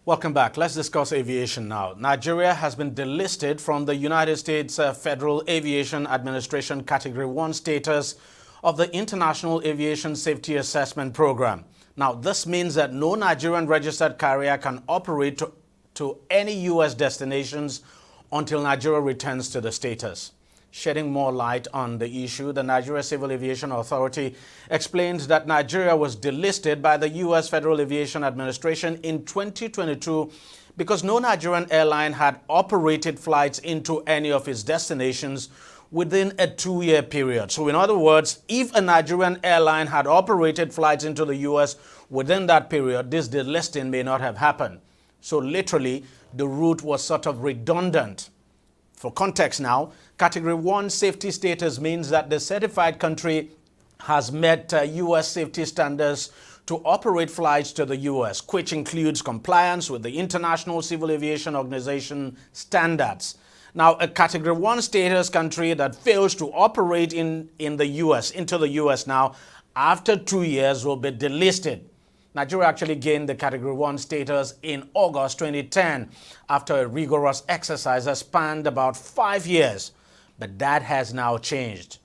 Welcome back. Let's discuss aviation now. Nigeria has been delisted from the United States Federal Aviation Administration Category 1 status of the International Aviation Safety Assessment Program. Now, this means that no Nigerian registered carrier can operate to any U.S. destinations until Nigeria returns to the status. Shedding more light on the issue, the Nigeria Civil Aviation Authority explains that Nigeria was delisted by the U.S. Federal Aviation Administration in 2022 because no Nigerian airline had operated flights into any of its destinations within a 2-year period. So in other words, if a Nigerian airline had operated flights into the U.S. within that period, this delisting may not have happened. So literally, the route was sort of redundant. For context now, Category 1 safety status means that the certified country has met U.S. safety standards to operate flights to the U.S., which includes compliance with the International Civil Aviation Organization standards. Now, a Category 1 status country that fails to operate into the U.S. now, after 2 years, will be delisted. Nigeria actually gained the Category 1 status in August 2010 after a rigorous exercise that spanned about 5 years. But that has now changed.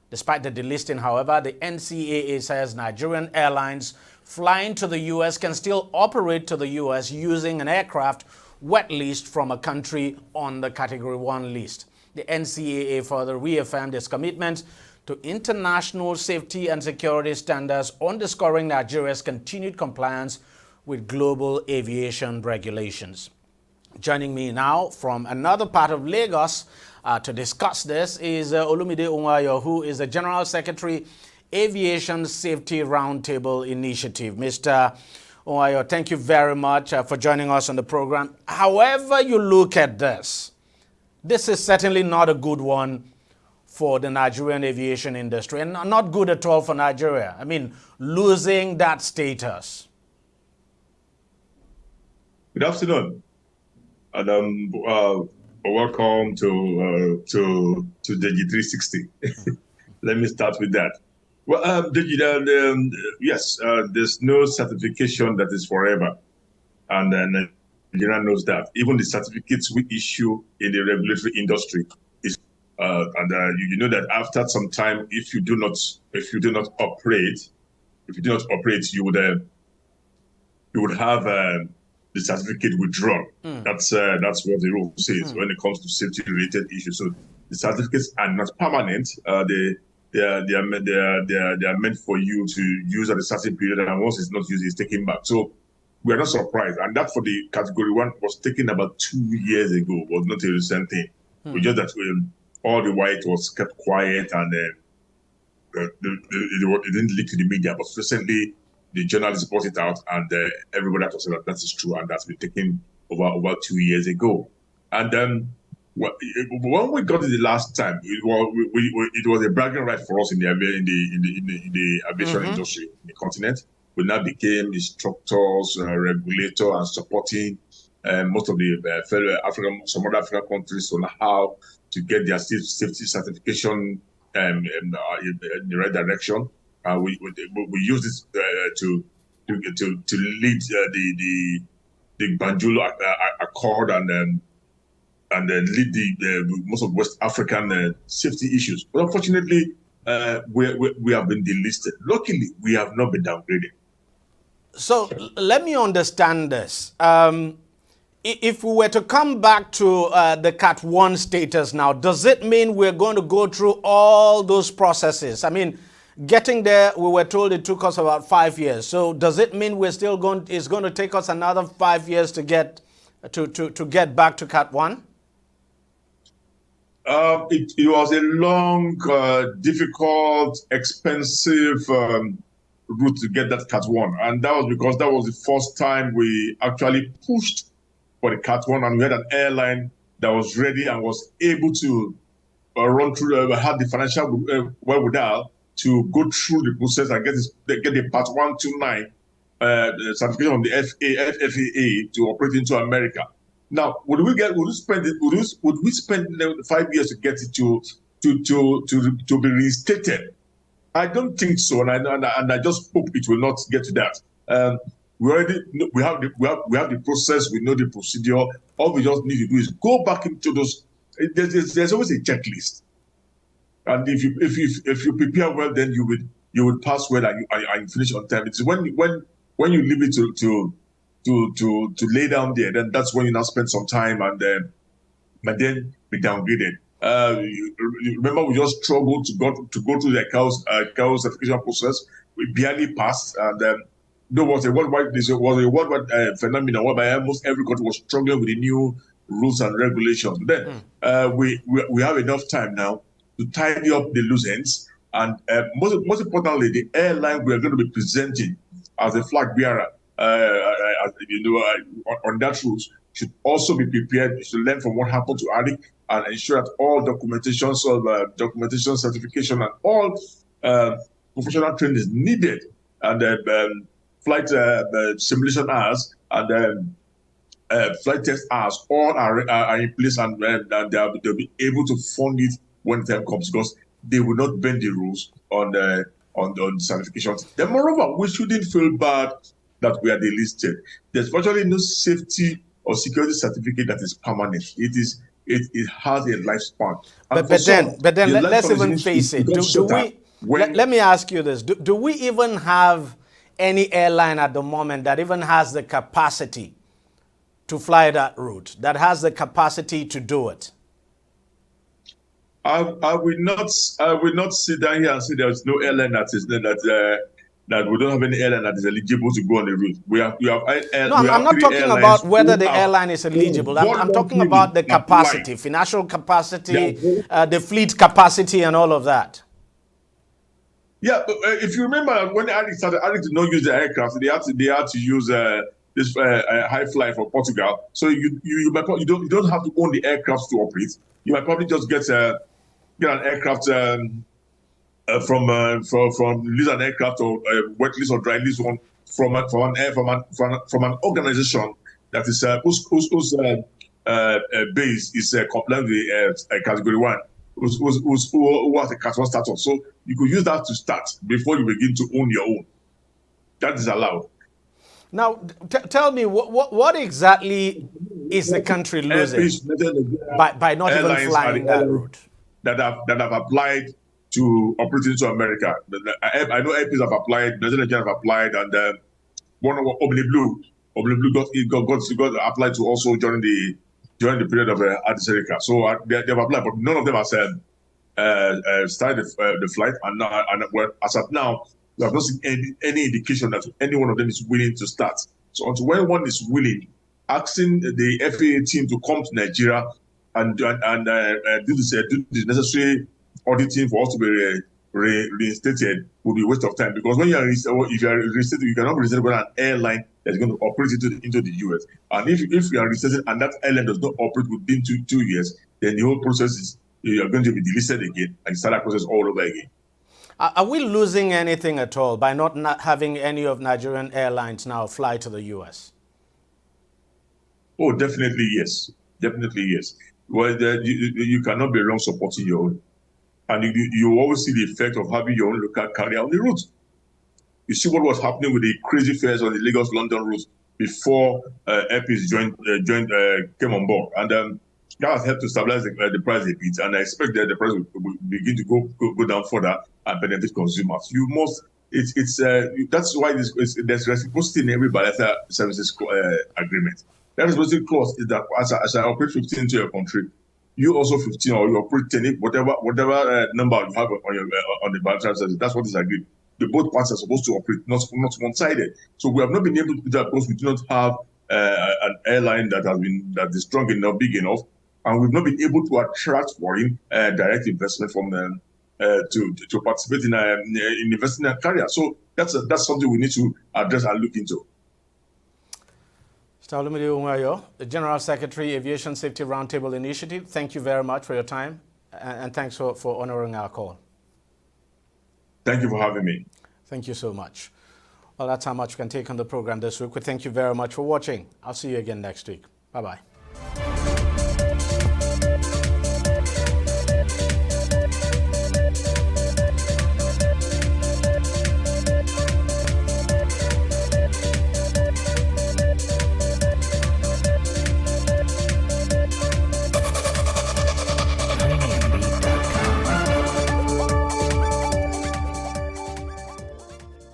Despite the delisting, however, the NCAA says Nigerian airlines flying to the U.S. can still operate to the U.S. using an aircraft wet leased from a country on the Category 1 list. The NCAA further reaffirmed its commitment to international safety and security standards, underscoring Nigeria's continued compliance with global aviation regulations. Joining me now from another part of Lagos to discuss this is Olumide Onwayo, who is the General Secretary, Aviation Safety Roundtable Initiative. Mr. Onwayo, thank you very much for joining us on the program. However you look at this is certainly not a good one for the Nigerian aviation industry, and not good at all for Nigeria. I mean, losing that status. Good afternoon, and welcome to DEJI360. Let me start with that. Well, yes, there's no certification that is forever, and Nigeria knows that. Even the certificates we issue in the regulatory industry is. You know that after some time, if you do not operate, you would have the certificate withdrawn. That's what the rule says when it comes to safety related issues. So the certificates are not permanent. They are meant for you to use at a certain period, and once it's not used, it's taken back. So we are not surprised, and that for the Category 1 was taken about 2 years ago. Was not a recent thing. We just that all the while it was kept quiet, and it didn't leak to the media. But recently, the journalists brought it out, and everybody has said that is true, and that's been taken over 2 years ago. And then when we got it the last time, it was a bragging right for us in the aviation industry in the continent. We now became instructors, regulator, and supporting most of the some other African countries on how to get their safety certification in the right direction. We use this to lead the Banjul Accord and lead the most of West African safety issues. But unfortunately, we have been delisted. Luckily, we have not been downgraded. So let me understand this. If we were to come back to the Cat 1 status now, does it mean we're going to go through all those processes? I mean, getting there, we were told it took us about 5 years. So does it mean it's going to take us another 5 years to get back to Cat 1? It was a long, difficult, expensive route to get that Cat 1. And that was because that was the first time we actually pushed for the Cat 1, and we had an airline that was ready and was able to run through, had the financial wherewithal to go through the process and get the Part 129 certification from the FAA to operate into America. Now, would we spend 5 years to get it to be reinstated? I don't think so, and I just hope it will not get to that. we have the process. We know the procedure. All we just need to do is go back into those. There's always a checklist, and if you prepare well, then you would pass well and you finish on time. It's when you leave it to lay down there, then that's when you now spend some time and then be downgraded. You remember, we just struggled to go through the CAO certification process. We barely passed, and there was a worldwide phenomenon whereby almost every country was struggling with the new rules and regulations. Then we have enough time now to tidy up the loose ends, and most importantly, the airline we are going to be presenting as a flag bearer, on that route should also be prepared to learn from what happened to ARIC and ensure that all documentation, certification, and all professional training is needed, and flight simulation hours and flight test hours all are in place, and they'll be able to fund it when the time comes, because they will not bend the rules on certifications. Then moreover, we shouldn't feel bad that we are delisted. There's virtually no safety or security certificate that is permanent. It has a lifespan. But then let's even face it. Let me ask you this. Do we even have any airline at the moment that even has the capacity to fly that route, that has the capacity to do it? I will not sit down here and say there is no airline that we don't have any airline that is eligible to go on the route. I'm not talking about whether the airline is eligible. I'm talking about the capacity, financial capacity, the fleet capacity, and all of that. Yeah, if you remember when ARIC started, ARIC did not use the aircraft. They had to use this high fly for Portugal. So you don't have to own the aircraft to operate. You might probably just get an aircraft from lease an aircraft or wet lease or dry lease one from an organization that is whose base is compliant with category 1. Who has a Cat 1 status. So you could use that to start before you begin to own your own. That is allowed. Now, tell me, what exactly is the country losing by not even flying that route? That have applied to operate into America. I know airplanes have applied, Nigerian Airlines have applied, and one of Blue got applied to also during the period of Adisarika. So they've applied, but none of them has started the flight. And as of now, we have not seen any indication that any one of them is willing to start. So until when one is willing, asking the FAA team to come to Nigeria and do the necessary auditing for us to be reinstated would be a waste of time, because when if you are reinstated, you cannot be reinstated by an airline that's going to operate into the US. And if you are reinstated and that airline does not operate within 2 years, then the whole process you are going to be delisted again and start that process all over again. Are we losing anything at all by not having any of Nigerian Airlines now fly to the US? Oh, definitely yes. Definitely yes. Well, you cannot be wrong supporting your own. And you always see the effect of having your own local carrier on the route. You see what was happening with the crazy fares on the Lagos-London route before Airpeace came on board. And that has helped to stabilize the price a bit. And I expect that the price will begin to go down further and benefit consumers. That's why there's reciprocity in every bilateral services agreement. That reciprocity clause is that as I operate 15 into your country, you also 15, or you operate 10, whatever number you have on the bilateral services. That's what is agreed. The both parties are supposed to operate, not one-sided. So we have not been able to do that because we do not have an airline that is strong enough, big enough, and we've not been able to attract foreign direct investment from them to participate in investing in a carrier. So that's something we need to address and look into. Mr. Olumide Onwayo, the General Secretary, Aviation Safety Roundtable Initiative, thank you very much for your time, and thanks for honoring our call. Thank you for having me. Thank you so much. Well, that's how much we can take on the program this week. We thank you very much for watching. I'll see you again next week. Bye-bye.